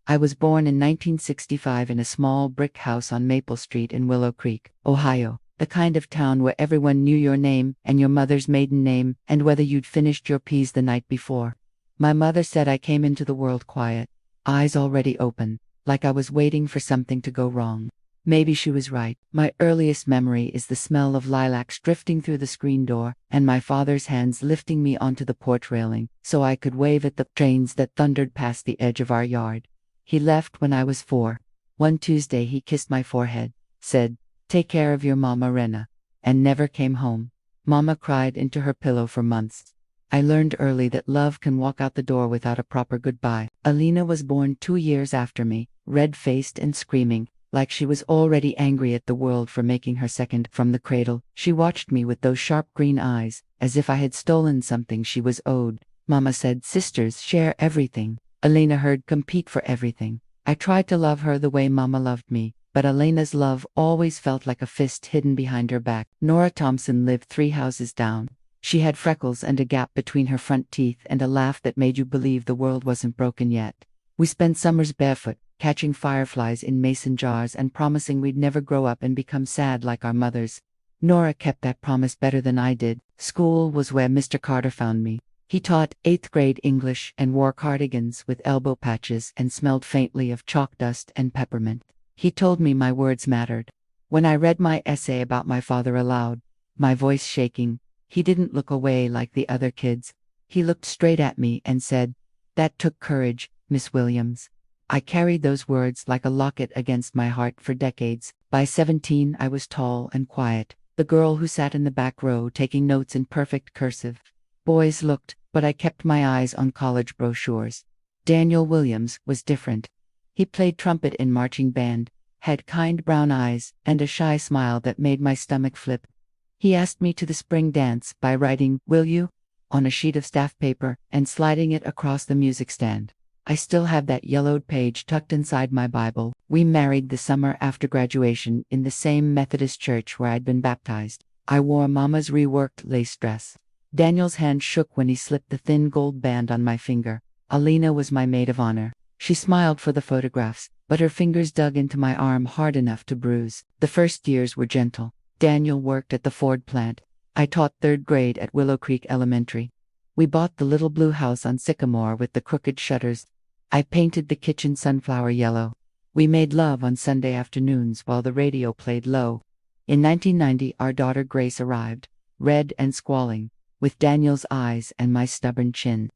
I was born in 1965 in a small brick house on Maple Street in Willow Creek, Ohio, the kind of town where everyone knew your name and your mother's maiden name and whether you'd finished your peas the night before. My mother said I came into the world quiet, eyes already open, like I was waiting for something to go wrong. Maybe she was right. My earliest memory is the smell of lilacs drifting through the screen door, and my father's hands lifting me onto the porch railing so I could wave at the trains that thundered past the edge of our yard. He left when I was 4. One Tuesday he kissed my forehead, said, "Take care of your mama Rena," and never came home. Mama cried into her pillow for months. I learned early that love can walk out the door without a proper goodbye. Alina was born 2 years after me, red-faced and screaming, like she was already angry at the world for making her second. From the cradle, she watched me with those sharp green eyes, as if I had stolen something she was owed. Mama said sisters share everything. Alina heard compete for everything. I tried to love her the way Mama loved me, but Alina's love always felt like a fist hidden behind her back. Nora Thompson lived 3 houses down. She had freckles and a gap between her front teeth and a laugh that made you believe the world wasn't broken yet. We spent summers barefoot, catching fireflies in mason jars and promising we'd never grow up and become sad like our mothers. Nora kept that promise better than I did. School was where Mr. Carter found me. He taught 8th grade English and wore cardigans with elbow patches and smelled faintly of chalk dust and peppermint. He told me my words mattered. When I read my essay about my father aloud, my voice shaking, he didn't look away like the other kids. He looked straight at me and said, "That took courage, Miss Williams." I carried those words like a locket against my heart for decades. By 17 I was tall and quiet, the girl who sat in the back row taking notes in perfect cursive. Boys looked, but I kept my eyes on college brochures. Daniel Williams was different. He played trumpet in marching band, had kind brown eyes, and a shy smile that made my stomach flip. He asked me to the spring dance by writing, "Will you?" on a sheet of staff paper and sliding it across the music stand. I still have that yellowed page tucked inside my Bible. We married the summer after graduation in the same Methodist church where I'd been baptized. I wore Mama's reworked lace dress. Daniel's hand shook when he slipped the thin gold band on my finger. Alina was my maid of honor. She smiled for the photographs, but her fingers dug into my arm hard enough to bruise. The first years were gentle. Daniel worked at the Ford plant. I taught 3rd grade at Willow Creek Elementary. We bought the little blue house on Sycamore with the crooked shutters. I painted the kitchen sunflower yellow. We made love on Sunday afternoons while the radio played low. In 1990, our daughter Grace arrived, red and squalling, with Daniel's eyes and my stubborn chin.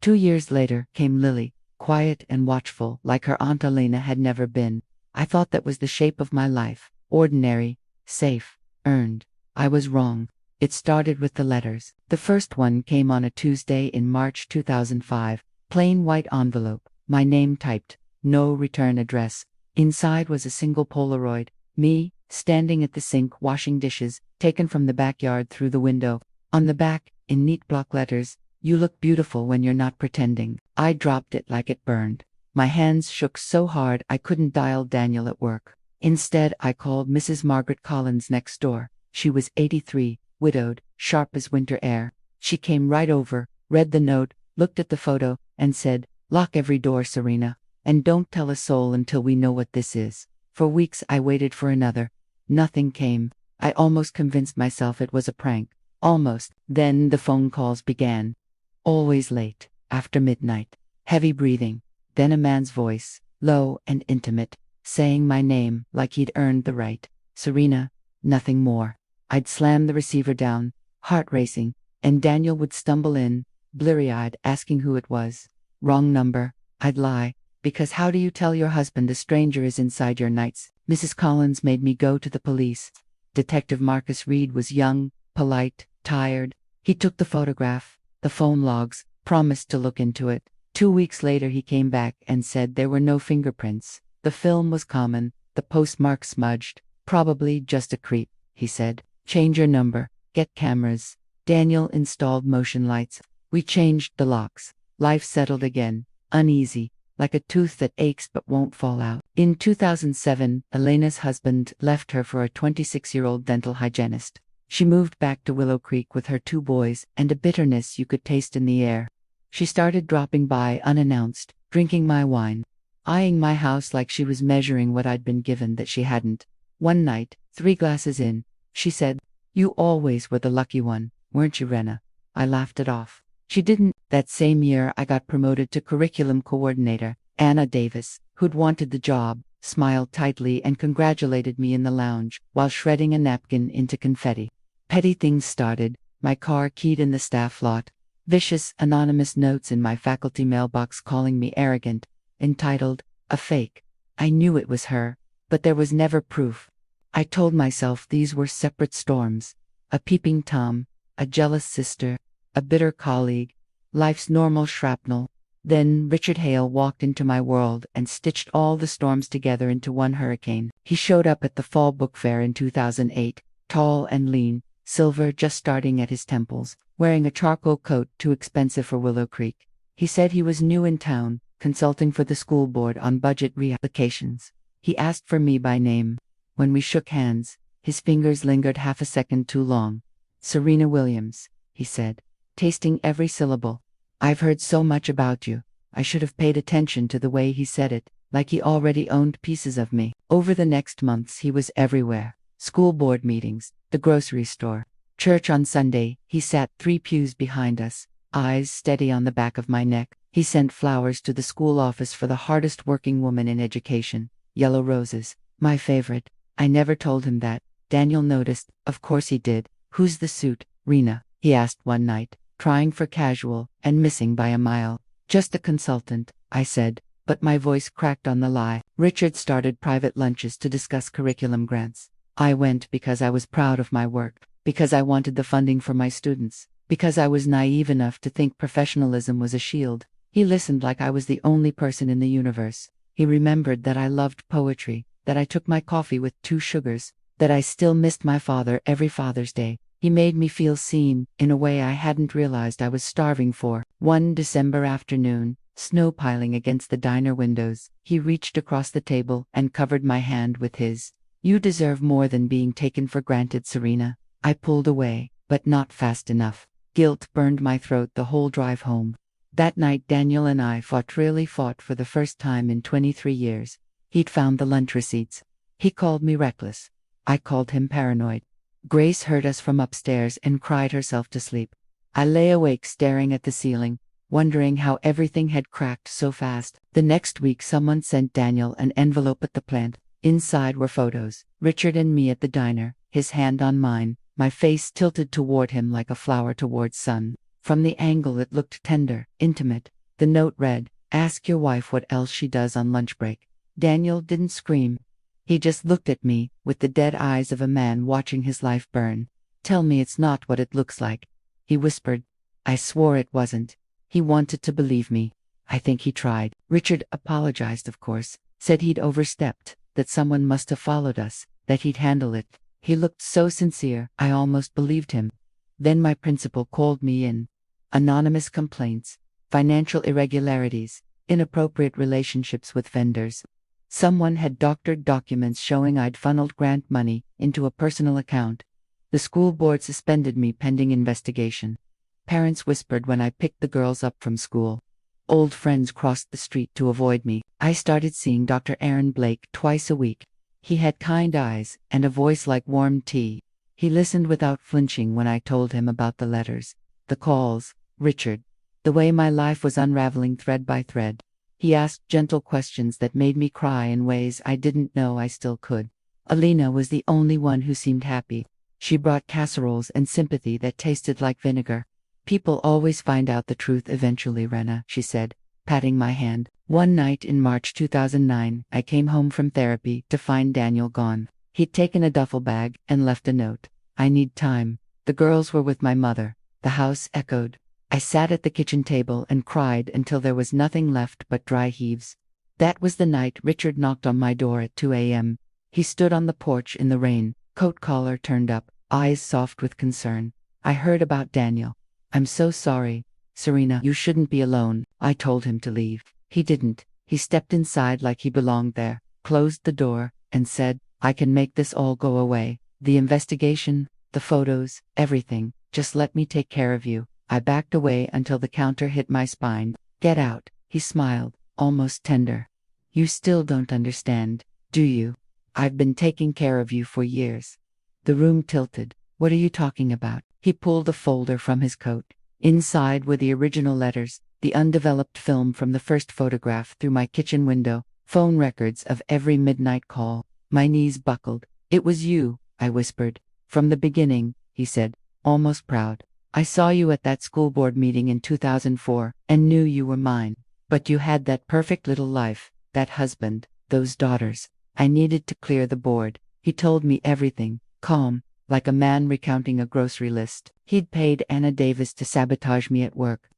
2 years later came Lily, quiet and watchful like her Aunt Elena had never been. I thought that was the shape of my life, ordinary, safe, earned. I was wrong. It started with the letters. The first one came on a Tuesday in March 2005, plain white envelope, my name typed, no return address. Inside was a single Polaroid, me, standing at the sink washing dishes, taken from the backyard through the window. On the back, in neat block letters, "You look beautiful when you're not pretending." I dropped it like it burned. My hands shook so hard I couldn't dial Daniel at work. Instead, I called Mrs. Margaret Collins next door. She was 83, widowed, sharp as winter air. She came right over, read the note, looked at the photo, and said, "Lock every door, Serena, and don't tell a soul until we know what this is." For weeks I waited for another. Nothing came. I almost convinced myself it was a prank. Almost. Then the phone calls began. Always late, after midnight. Heavy breathing. Then a man's voice, low and intimate, saying my name like he'd earned the right. Serena. Nothing more. I'd slam the receiver down, heart racing, and Daniel would stumble in, bleary-eyed, asking who it was. Wrong number. I'd lie, because how do you tell your husband a stranger is inside your nights? Mrs. Collins made me go to the police. Detective Marcus Reed was young, polite, tired. He took the photograph, the phone logs, promised to look into it. 2 weeks later he came back and said there were no fingerprints. The film was common, the postmark smudged. Probably just a creep, he said. Change your number, get cameras. Daniel installed motion lights. We changed the locks. Life settled again, uneasy, like a tooth that aches but won't fall out. In 2007, Elena's husband left her for a 26-year-old dental hygienist. She moved back to Willow Creek with her 2 boys and a bitterness you could taste in the air. She started dropping by unannounced, drinking my wine. eyeing my house like she was measuring what I'd been given that she hadn't. One night, 3 glasses in, she said, "You always were the lucky one, weren't you, Rena?" I laughed it off. She didn't. That same year I got promoted to curriculum coordinator. Anna Davis, who'd wanted the job, smiled tightly and congratulated me in the lounge while shredding a napkin into confetti. Petty things started, my car keyed in the staff lot, vicious anonymous notes in my faculty mailbox calling me arrogant, entitled, "A Fake." I knew it was her, but there was never proof. I told myself these were separate storms. A peeping Tom, a jealous sister, a bitter colleague, life's normal shrapnel. Then Richard Hale walked into my world and stitched all the storms together into one hurricane. He showed up at the fall book fair in 2008, tall and lean, silver just starting at his temples, wearing a charcoal coat too expensive for Willow Creek. He said he was new in town, consulting for the school board on budget reapplications. He asked for me by name. When we shook hands, his fingers lingered half a second too long. "Serena Williams," he said, tasting every syllable. "I've heard so much about you." I should have paid attention to the way he said it, like he already owned pieces of me. Over the next months he was everywhere. School board meetings, the grocery store, church on Sunday. He sat 3 pews behind us, eyes steady on the back of my neck. He sent flowers to the school office for the hardest working woman in education. Yellow roses, my favorite. I never told him that. Daniel noticed. Of course he did. "Who's the suit, Rena?" he asked one night, trying for casual and missing by a mile. "Just a consultant," I said, but my voice cracked on the lie. Richard started private lunches to discuss curriculum grants. I went because I was proud of my work, because I wanted the funding for my students, because I was naive enough to think professionalism was a shield. He listened like I was the only person in the universe. He remembered that I loved poetry, that I took my coffee with 2 sugars, that I still missed my father every Father's Day. He made me feel seen, in a way I hadn't realized I was starving for. One December afternoon, snow piling against the diner windows, he reached across the table and covered my hand with his. "You deserve more than being taken for granted, Serena." I pulled away, but not fast enough. Guilt burned my throat the whole drive home. That night Daniel and I really fought for the first time in 23 years. He'd found the lunch receipts. He called me reckless. I called him paranoid. Grace heard us from upstairs and cried herself to sleep. I lay awake staring at the ceiling, wondering how everything had cracked so fast. The next week someone sent Daniel an envelope at the plant. Inside were photos. Richard and me at the diner, his hand on mine, my face tilted toward him like a flower towards sun. From the angle it looked tender, intimate. The note read, "Ask your wife what else she does on lunch break." Daniel didn't scream. He just looked at me, with the dead eyes of a man watching his life burn. "Tell me it's not what it looks like," he whispered. I swore it wasn't. He wanted to believe me. I think he tried. Richard apologized, of course, said he'd overstepped, that someone must have followed us, that he'd handle it. He looked so sincere, I almost believed him. Then my principal called me in. Anonymous complaints, financial irregularities, inappropriate relationships with vendors. Someone had doctored documents showing I'd funneled grant money into a personal account. The school board suspended me pending investigation. Parents whispered when I picked the girls up from school. Old friends crossed the street to avoid me. I started seeing Dr. Aaron Blake twice a week. He had kind eyes and a voice like warm tea. He listened without flinching when I told him about the letters, the calls, Richard, the way my life was unraveling thread by thread. He asked gentle questions that made me cry in ways I didn't know I still could. Alina was the only one who seemed happy. She brought casseroles and sympathy that tasted like vinegar. "People always find out the truth eventually, Rena," she said, patting my hand. One night in March 2009, I came home from therapy to find Daniel gone. He'd taken a duffel bag and left a note. "I need time." The girls were with my mother. The house echoed. I sat at the kitchen table and cried until there was nothing left but dry heaves. That was the night Richard knocked on my door at 2 a.m. He stood on the porch in the rain, coat collar turned up, eyes soft with concern. "I heard about Daniel. I'm so sorry, Serena. You shouldn't be alone." I told him to leave. He didn't. He stepped inside like he belonged there, closed the door, and said, "I can make this all go away. The investigation, the photos, everything. Just let me take care of you." I backed away until the counter hit my spine. "Get out," he smiled, almost tender. You still don't understand, do you? I've been taking care of you for years. The room tilted. What are you talking about? He pulled a folder from his coat. Inside were the original letters, the undeveloped film from the first photograph through my kitchen window, phone records of every midnight call. My knees buckled. It was you, I whispered. From the beginning, he said, almost proud. I saw you at that school board meeting in 2004 and knew you were mine. But you had that perfect little life, that husband, those daughters. I needed to clear the board. He told me everything, calm, like a man recounting a grocery list. He'd paid Anna Davis to sabotage me at work.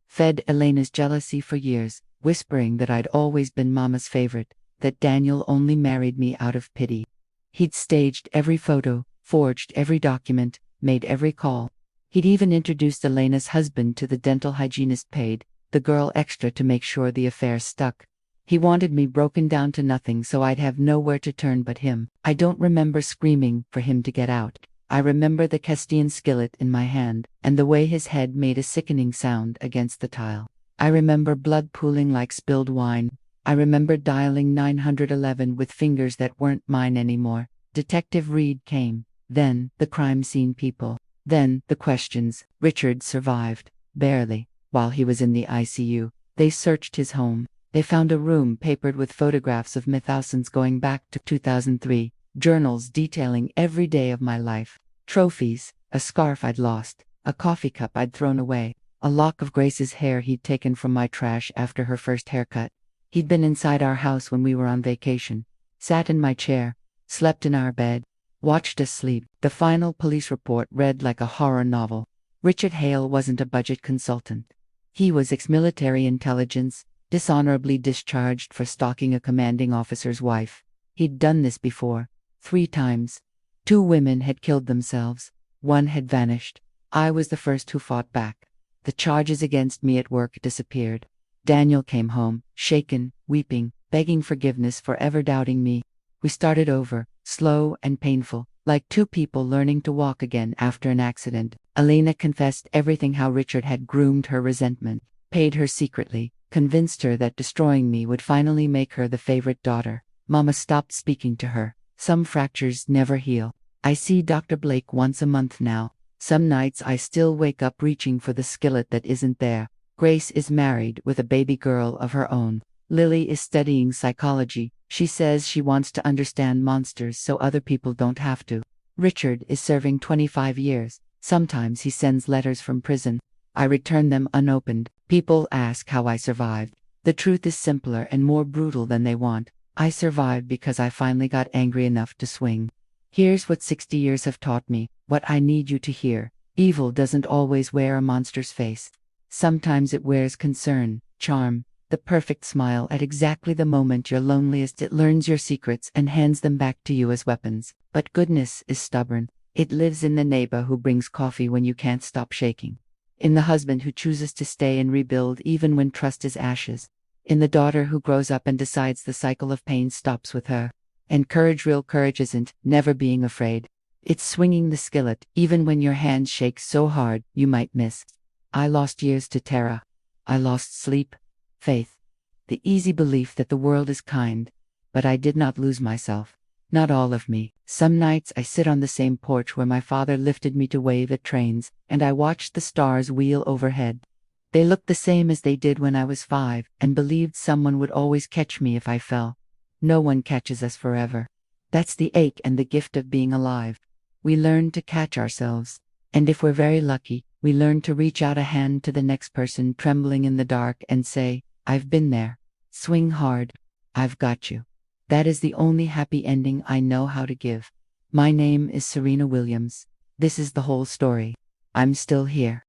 Fed Elena's jealousy for years, whispering that I'd always been Mama's favorite, that Daniel only married me out of pity. He'd staged every photo, forged every document, made every call. He'd even introduced Elena's husband to the dental hygienist paid, the girl extra to make sure the affair stuck. He wanted me broken down to nothing so I'd have nowhere to turn but him. I don't remember screaming for him to get out. I remember the Castilian skillet in my hand, and the way his head made a sickening sound against the tile. I remember blood pooling like spilled wine. I remember dialing 911 with fingers that weren't mine anymore. Detective Reed came. Then, the crime scene people. Then, the questions. Richard survived. Barely. While he was in the ICU, they searched his home. They found a room papered with photographs of Mithausen's going back to 2003, journals detailing every day of my life, trophies, a scarf I'd lost, a coffee cup I'd thrown away, a lock of Grace's hair he'd taken from my trash after her first haircut. He'd been inside our house when we were on vacation, sat in my chair, slept in our bed, watched us sleep. The final police report read like a horror novel. Richard Hale wasn't a budget consultant. He was ex-military intelligence, dishonorably discharged for stalking a commanding officer's wife. He'd done this before, 3 times. 2 women had killed themselves. 1 had vanished. I was the first who fought back. The charges against me at work disappeared. Daniel came home, shaken, weeping, begging forgiveness for ever doubting me. We started over, slow and painful, like 2 people learning to walk again after an accident. Elena confessed everything, how Richard had groomed her resentment, paid her secretly, convinced her that destroying me would finally make her the favorite daughter. Mama stopped speaking to her. Some fractures never heal. I see Dr. Blake once a month now. Some nights I still wake up reaching for the skillet that isn't there. Grace is married with a baby girl of her own. Lily is studying psychology. She says she wants to understand monsters so other people don't have to. Richard is serving 25 years. Sometimes he sends letters from prison. I return them unopened. People ask how I survived. The truth is simpler and more brutal than they want. I survived because I finally got angry enough to swing. Here's what 60 years have taught me, what I need you to hear. Evil doesn't always wear a monster's face. Sometimes it wears concern, charm, the perfect smile at exactly the moment you're loneliest. It learns your secrets and hands them back to you as weapons. But goodness is stubborn. It lives in the neighbor who brings coffee when you can't stop shaking. In the husband who chooses to stay and rebuild even when trust is ashes. In the daughter who grows up and decides the cycle of pain stops with her. And courage, real courage, isn't never being afraid. It's swinging the skillet even when your hands shake so hard you might miss. I lost years to terror. I lost sleep, faith, the easy belief that the world is kind. But I did not lose myself. Not all of me. Some nights I sit on the same porch where my father lifted me to wave at trains, and I watch the stars wheel overhead. They look the same as they did when I was 5, and believed someone would always catch me if I fell. No one catches us forever. That's the ache and the gift of being alive. We learn to catch ourselves. And if we're very lucky, we learn to reach out a hand to the next person trembling in the dark and say, I've been there. Swing hard. I've got you. That is the only happy ending I know how to give. My name is Serena Williams. This is the whole story. I'm still here.